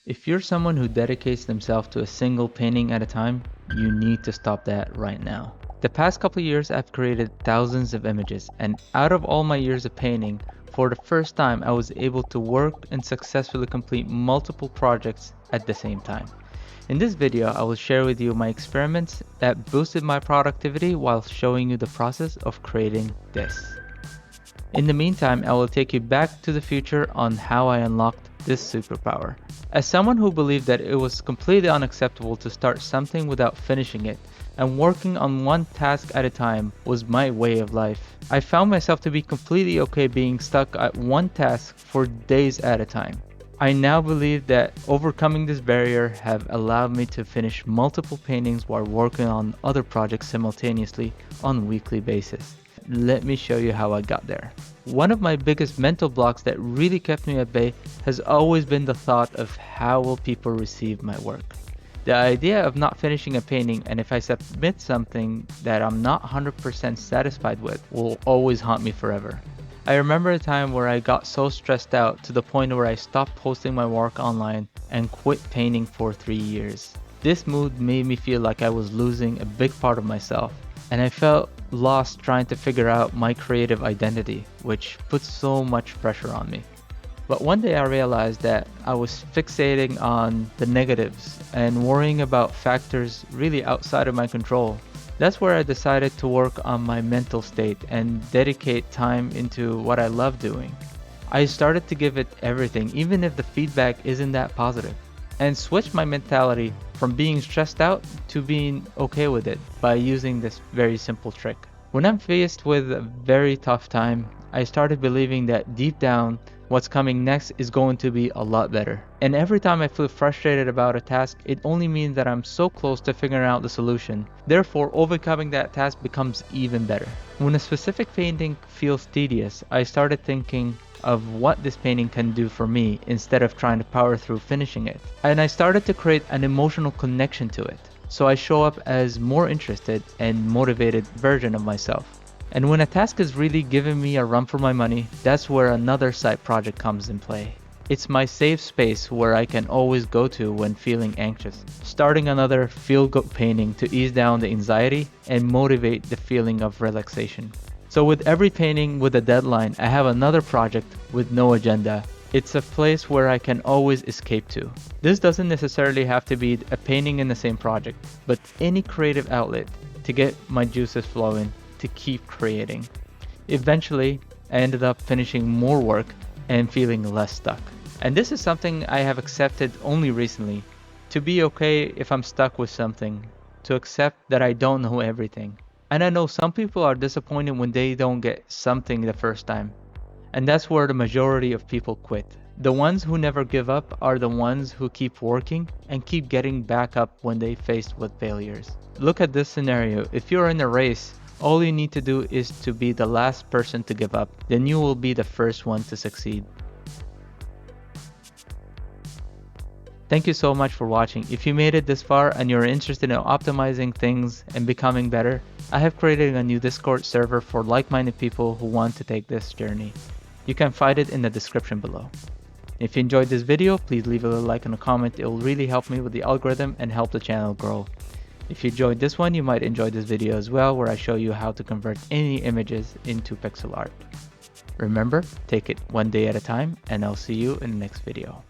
If you're someone who dedicates themselves to a single painting at a time, you need to stop that right now. The past couple of years I've created thousands of images, and out of all my years of painting, for the first time I was able to work and successfully complete multiple projects at the same time. In this video, I will share with you my experiments that boosted my productivity while showing you the process of creating this. In the meantime, I will take you back to the future on how I unlocked this superpower. As someone who believed that it was completely unacceptable to start something without finishing it, and working on one task at a time was my way of life, I found myself to be completely okay being stuck at one task for days at a time. I now believe that overcoming this barrier have allowed me to finish multiple paintings while working on other projects simultaneously on a weekly basis. Let me show you how I got there. One of my biggest mental blocks that really kept me at bay has always been the thought of how will people receive my work. The idea of not finishing a painting, and if I submit something that I'm not 100% satisfied with, will always haunt me forever. I remember a time where I got so stressed out to the point where I stopped posting my work online and quit painting for 3 years. This mood made me feel like I was losing a big part of myself, and I felt lost trying to figure out my creative identity, which put so much pressure on me. But one day I realized that I was fixating on the negatives and worrying about factors really outside of my control. That's where I decided to work on my mental state and dedicate time into what I love doing. I started to give it everything, even if the feedback isn't that positive, and switched my mentality from being stressed out to being okay with it by using this very simple trick. When I'm faced with a very tough time, I started believing that deep down, what's coming next is going to be a lot better. And every time I feel frustrated about a task, it only means that I'm so close to figuring out the solution. Therefore, overcoming that task becomes even better. When a specific painting feels tedious, I started thinking of what this painting can do for me instead of trying to power through finishing it. And I started to create an emotional connection to it. So I show up as more interested and motivated version of myself. And when a task is really giving me a run for my money, that's where another side project comes in play. It's my safe space where I can always go to when feeling anxious, starting another feel-good painting to ease down the anxiety and motivate the feeling of relaxation. So with every painting with a deadline, I have another project with no agenda. It's a place where I can always escape to. This doesn't necessarily have to be a painting in the same project, but any creative outlet to get my juices flowing, to keep creating. Eventually, I ended up finishing more work and feeling less stuck. And this is something I have accepted only recently. To be okay if I'm stuck with something, to accept that I don't know everything. And I know some people are disappointed when they don't get something the first time. And that's where the majority of people quit. The ones who never give up are the ones who keep working and keep getting back up when they faced with failures. Look at this scenario. If you're in a race, all you need to do is to be the last person to give up, then you will be the first one to succeed. Thank you so much for watching. If you made it this far and you're interested in optimizing things and becoming better, I have created a new Discord server for like-minded people who want to take this journey. You can find it in the description below. If you enjoyed this video, please leave a like and a comment. It will really help me with the algorithm and help the channel grow. If you enjoyed this one, you might enjoy this video as well, where I show you how to convert any images into pixel art. Remember, take it one day at a time, and I'll see you in the next video.